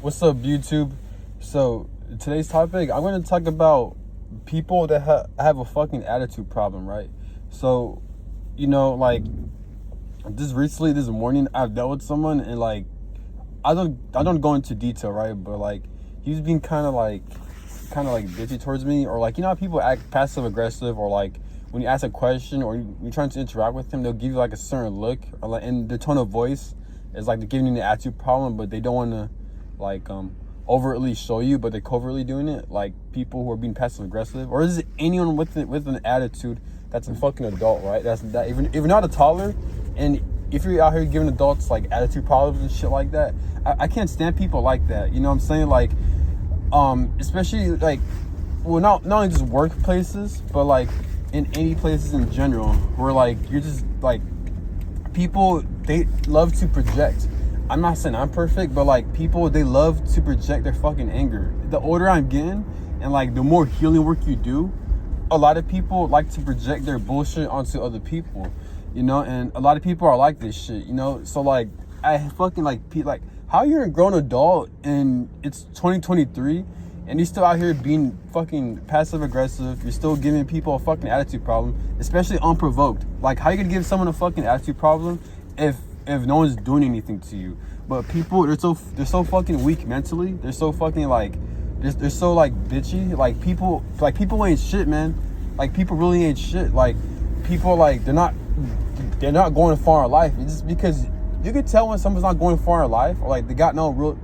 What's up, YouTube? So, today's topic, I'm going to talk about people that have a fucking attitude problem, right? So, like, this morning, I've dealt with someone, and, like, I don't go into detail, right? But, like, he was being kind of bitchy towards me, or, like, how people act passive-aggressive, or, like, when you ask a question, or you're trying to interact with them, they'll give you, like, a certain look, or, like, and their tone of voice is, like, they're giving you an attitude problem, but they don't want to, like, overtly show you, but they're covertly doing it. Like people who are being passive aggressive, or is it anyone with an attitude that's a fucking adult, right? That's that. Even if you're not a toddler, and if you're out here giving adults like attitude problems and shit like that, I can't stand people like that. You know what I'm saying? Like, especially like, well, not only just workplaces, but like in any places in general, where like you're just like people, they love to project. I'm not saying I'm perfect, but like people, they love to project their fucking anger. The older I'm getting, and like the more healing work you do, a lot of people like to project their bullshit onto other people, and a lot of people are like this shit, so like I fucking like how you're a grown adult and it's 2023 and you're still out here being fucking passive aggressive. You're still giving people a fucking attitude problem, especially unprovoked. Like, how you gonna give someone a fucking attitude problem if no one's doing anything to you? But people, they're so fucking weak mentally. They're so fucking like, they're so like bitchy. Like people ain't shit, man. Like people really ain't shit. Like people, like they're not going far in life. It's just because you can tell when someone's not going far in life, or like they got no real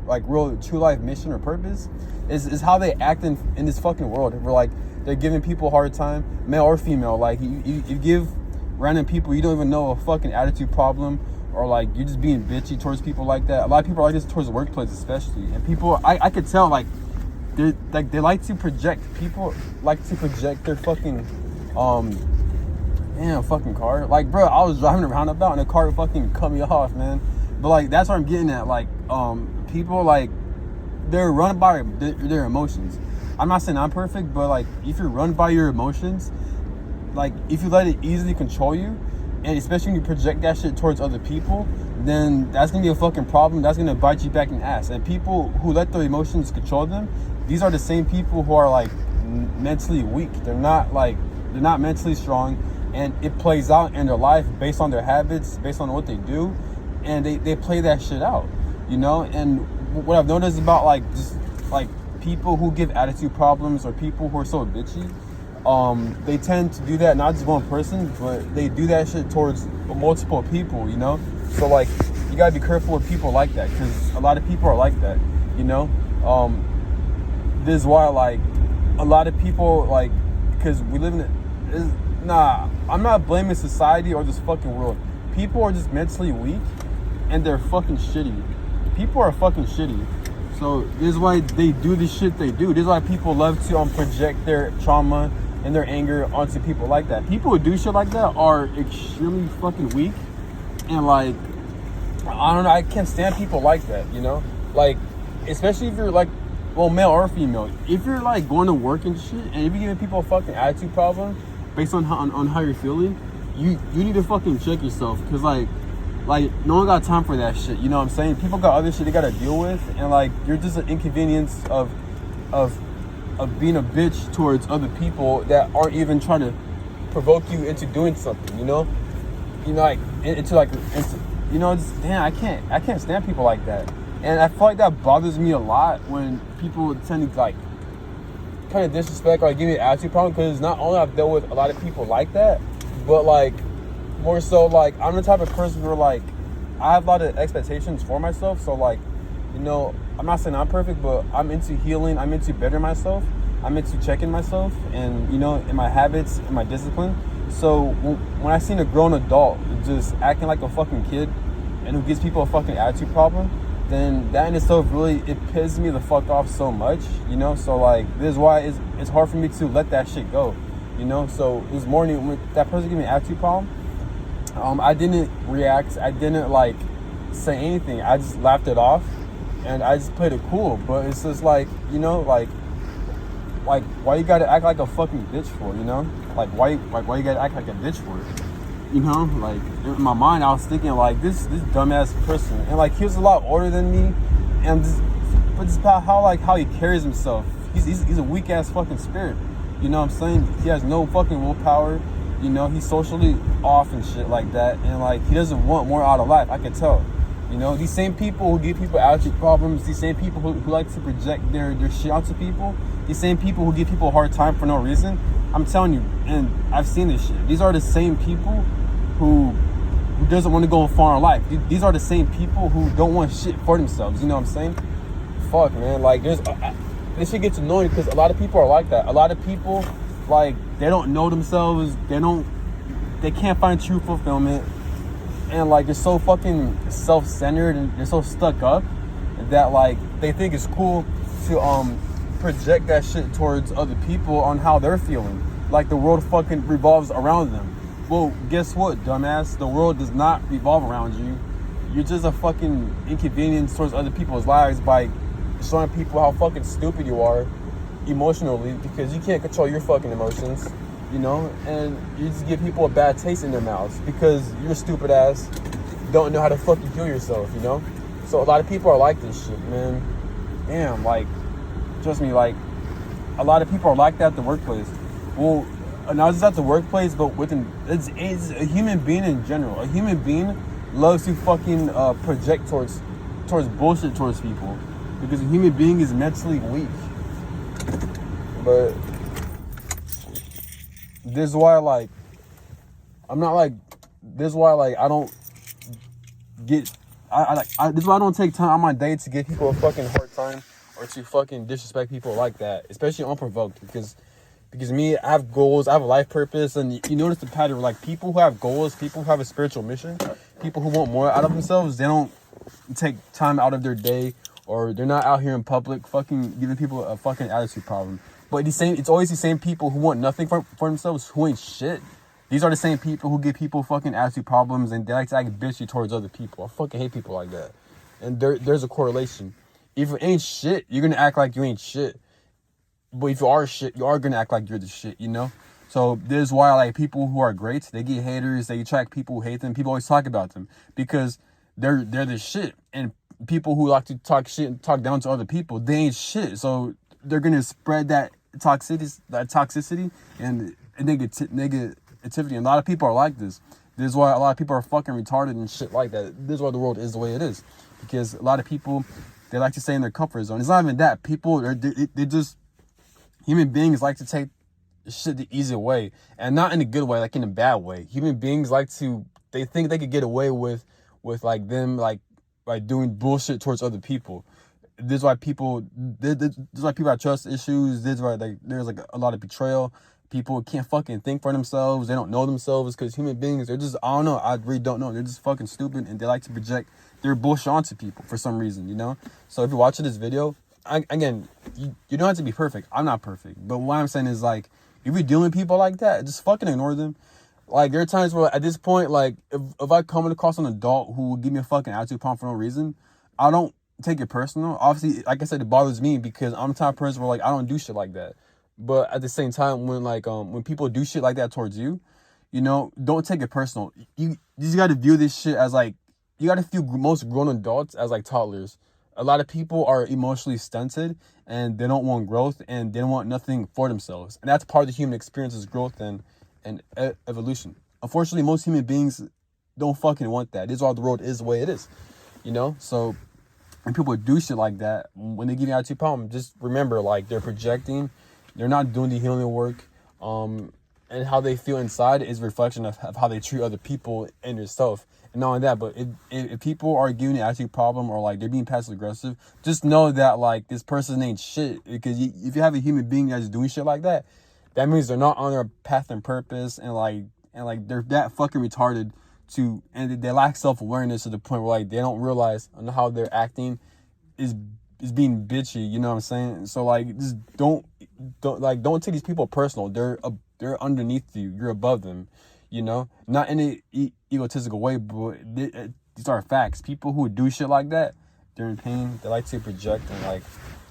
true life mission or purpose. Is how they act in this fucking world. Where like they're giving people a hard time, male or female. Like you give random people you don't even know a fucking attitude problem, or like you're just being bitchy towards people like that. A lot of people are like this towards the workplace, especially. And people, I could tell, like they like to project. People like to project their fucking fucking car. Like, bro, I was driving around about and the car fucking cut me off, man. But like that's what I'm getting at. Like people, like they're run by their emotions. I'm not saying I'm perfect, but like if you're run by your emotions, like if you let it easily control you, and especially when you project that shit towards other people, then that's gonna be a fucking problem. That's gonna bite you back in the ass. And people who let their emotions control them, these are the same people who are like mentally weak. They're not mentally strong, and it plays out in their life based on their habits, based on what they do, and they play that shit out, And what I've noticed about like just like people who give attitude problems, or people who are so bitchy, they tend to do that not just one person, but they do that shit towards multiple people, So like you gotta be careful with people like that, because a lot of people are like that, This is why like a lot of people, like, because we live in I'm not blaming society or this fucking world. People are just mentally weak, and they're fucking shitty. People are fucking shitty. So this is why they do the shit they do. This is why people love to project their trauma and their anger onto people like that. People who do shit like that are extremely fucking weak, and like I don't know, I can't stand people like that, Like, especially if you're like, well, male or female, if you're like going to work and shit, and if you're giving people a fucking attitude problem based on how you're feeling, you need to fucking check yourself, because like no one got time for that shit. You know what I'm saying? People got other shit they gotta deal with, and like you're just an inconvenience of being a bitch towards other people that aren't even trying to provoke you into doing something. Damn, I can't stand people like that, and I feel like that bothers me a lot when people tend to like kind of disrespect or give me an attitude problem, because not only I've dealt with a lot of people like that, but like more so like I'm the type of person where like I have a lot of expectations for myself. So like, I'm not saying I'm perfect, but I'm into healing. I'm into bettering myself. I'm into checking myself, and in my habits, in my discipline. So when I seen a grown adult just acting like a fucking kid, and who gives people a fucking attitude problem, then that in itself really, it pisses me the fuck off so much, So like this is why it's hard for me to let that shit go, So this morning when that person gave me an attitude problem, I didn't react. I didn't like say anything. I just laughed it off, and I just played it cool. But it's just like, like why you gotta act like a fucking bitch for, Like why you gotta act like a bitch for it? Like in my mind I was thinking like this dumbass person, and like he was a lot older than me, and just but it's about how he carries himself. He's a weak ass fucking spirit. You know what I'm saying? He has no fucking willpower. You know, he's socially off and shit like that, and like he doesn't want more out of life. I can tell. You know, these same people who give people attitude problems, these same people who like to project their shit onto people, these same people who give people a hard time for no reason. I'm telling you, and I've seen this shit. These are the same people who doesn't want to go far in life. These are the same people who don't want shit for themselves. You know what I'm saying? Fuck, man. Like, this shit gets annoying because a lot of people are like that. A lot of people, like, they don't know themselves. They can't find true fulfillment. And, like, they're so fucking self-centered and they're so stuck up that, like, they think it's cool to, project that shit towards other people on how they're feeling. Like, the world fucking revolves around them. Well, guess what, dumbass? The world does not revolve around you. You're just a fucking inconvenience towards other people's lives by showing people how fucking stupid you are emotionally because you can't control your fucking emotions, you know? And you just give people a bad taste in their mouths because you're stupid ass don't know how to fucking heal yourself, you know? So a lot of people are like this shit, man. Damn, like, trust me, like, a lot of people are like that at the workplace. Well, not just at the workplace, but it's a human being in general. A human being loves to fucking project towards bullshit towards people because a human being is mentally weak. But this is why, like, I'm not like. This is why, like, I don't get. This is why I don't take time on my day to give people a fucking hard time or to fucking disrespect people like that, especially unprovoked, because me, I have goals, I have a life purpose, and you notice the pattern, like, people who have goals, people who have a spiritual mission, people who want more out of themselves, they don't take time out of their day, or they're not out here in public fucking giving people a fucking attitude problem. But it's always the same people who want nothing for themselves, who ain't shit. These are the same people who give people fucking attitude problems, and they like to act bitchy towards other people. I fucking hate people like that. And there's a correlation. If you ain't shit, you're gonna act like you ain't shit. But if you are shit, you are gonna act like you're the shit, you know? So this is why, like, people who are great, they get haters, they attract people who hate them. People always talk about them because they're the shit. And people who like to talk shit and talk down to other people, they ain't shit. So they're gonna spread that toxicity and negativity. And a lot of people are like this. This is why a lot of people are fucking retarded and shit like that. This is why the world is the way it is. Because a lot of people, they like to stay in their comfort zone. It's not even that. People, they just, human beings like to take shit the easy way. And not in a good way, like in a bad way. Human beings they think they could get away with like them, like doing bullshit towards other people. This is why people have trust issues. This is why there's like a lot of betrayal. People can't fucking think for themselves. They don't know themselves because human beings, they're just, I don't know. I really don't know. They're just fucking stupid and they like to project their bullshit onto people for some reason, you know? So if you're watching this video, again, you don't have to be perfect. I'm not perfect. But what I'm saying is, like, if you're dealing with people like that, just fucking ignore them. Like, there are times where at this point, like, if I come across an adult who will give me a fucking attitude problem for no reason, I don't take it personal. Obviously, like I said, it bothers me because I'm the type of person where, like, I don't do shit like that. But at the same time, when people do shit like that towards you, you know, don't take it personal. You just got to view this shit as, like, you got to view most grown adults as, like, toddlers. A lot of people are emotionally stunted and they don't want growth and they don't want nothing for themselves. And that's part of the human experience is growth and evolution. Unfortunately, most human beings don't fucking want that. This is why the world is the way it is, you know? So when people do shit like that, when they give you an attitude problem, just remember, like, they're projecting. They're not doing the healing work, and how they feel inside is a reflection of how they treat other people and yourself. And not only that, but if people are giving you an attitude problem or, like, they're being passive aggressive, just know that, like, this person ain't shit. Because if you have a human being that's doing shit like that, that means they're not on their path and purpose, and they're that fucking retarded and they lack self-awareness to the point where, like, they don't realize on how they're acting is being bitchy, you know what I'm saying? So, like, just don't take these people personal. They're underneath you. You're above them, you know? Not in an egotistical way, but these are facts. People who do shit like that, they're in pain. They like to project, and, like,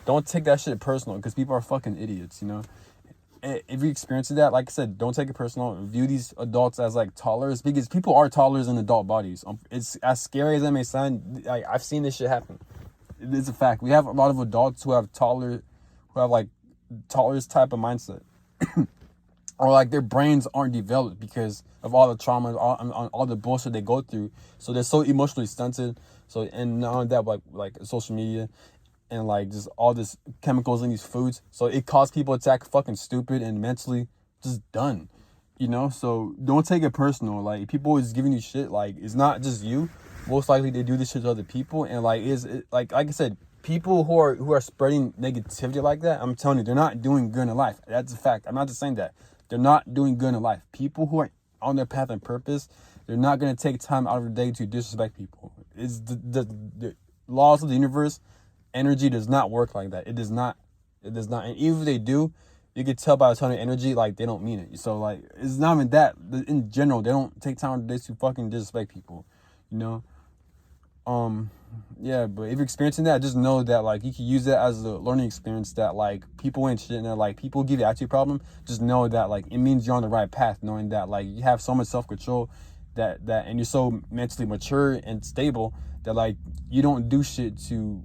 don't take that shit personal because people are fucking idiots, you know? If you experience that, like I said, don't take it personal. View these adults as, like, toddlers, because people are toddlers in adult bodies. It's as scary as that may sound. I've seen this shit happen. It is a fact. We have a lot of adults who have like tolerance type of mindset, or like their brains aren't developed because of all the trauma, all the bullshit they go through. So they're so emotionally stunted. So, and not only that, like social media and like just all this chemicals in these foods. So it causes people to act fucking stupid and mentally just done. You know, so don't take it personal. Like, people is giving you shit. Like, it's not just you. Most likely they do this shit to other people. And like, like I said, people who are spreading negativity like that, I'm telling you, they're not doing good in life. That's a fact. I'm not just saying that. They're not doing good in life. People who are on their path and purpose, they're not gonna take time out of their day to disrespect people. It's the laws of the universe. Energy does not work like that. It does not. It does not. And even if they do, you can tell by the tone of energy, like, they don't mean it. So, like, it's not even that. In general, they don't take time out of their day to fucking disrespect people, you know? Yeah, but if you're experiencing that, just know that, like, you can use that as a learning experience, that, like, people ain't shit, and that, like, people give you attitude problem. Just know that, like, it means you're on the right path, knowing that, like, you have so much self-control that and you're so mentally mature and stable that, like, you don't do shit to,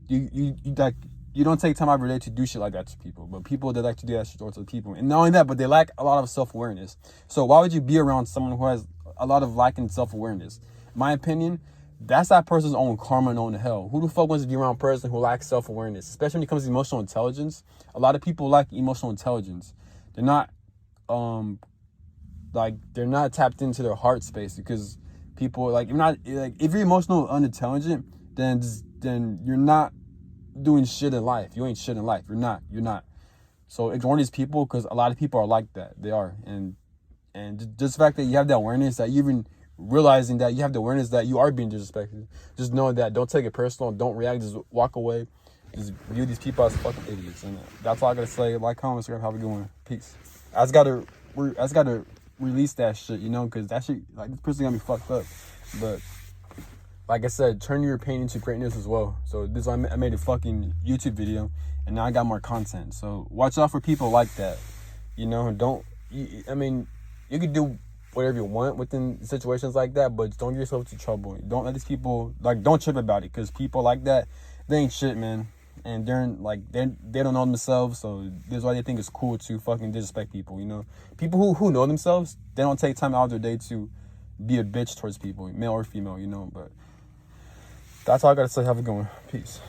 you don't take time out of your day to do shit like that to people. But people, they like to do that shit to other people. And not only that, but they lack a lot of self-awareness. So why would you be around someone who has a lot of lacking self-awareness? In my opinion, that's that person's own karma and own hell. Who the fuck wants to be around a person who lacks self-awareness? Especially when it comes to emotional intelligence. A lot of people lack emotional intelligence. They're not, they're not tapped into their heart space, because people, like, if you're emotional unintelligent, then you're not doing shit in life. You ain't shit in life. You're not. So ignore these people, because a lot of people are like that. They are. And just the fact that you have that awareness, that you even realizing that you have the awareness that you are being disrespected, just know that. Don't take it personal. Don't react. Just walk away. Just view these people as fucking idiots. And that's all I gotta say. Like, comment, subscribe. How we going? Peace. I just gotta release that shit, you know, because that shit, like, this person got me fucked up. But like I said, turn your pain into greatness as well. So this, I made a fucking YouTube video, and now I got more content. So watch out for people like that. You know, you can do whatever you want within situations like that, but don't get yourself into trouble. Don't let these people, like, don't trip about it, because people like that, they ain't shit, man. And they don't know themselves, so that's why they think it's cool to fucking disrespect people, you know? People who know themselves, they don't take time out of their day to be a bitch towards people, male or female, you know? But that's all I gotta say. Have a good one. Peace.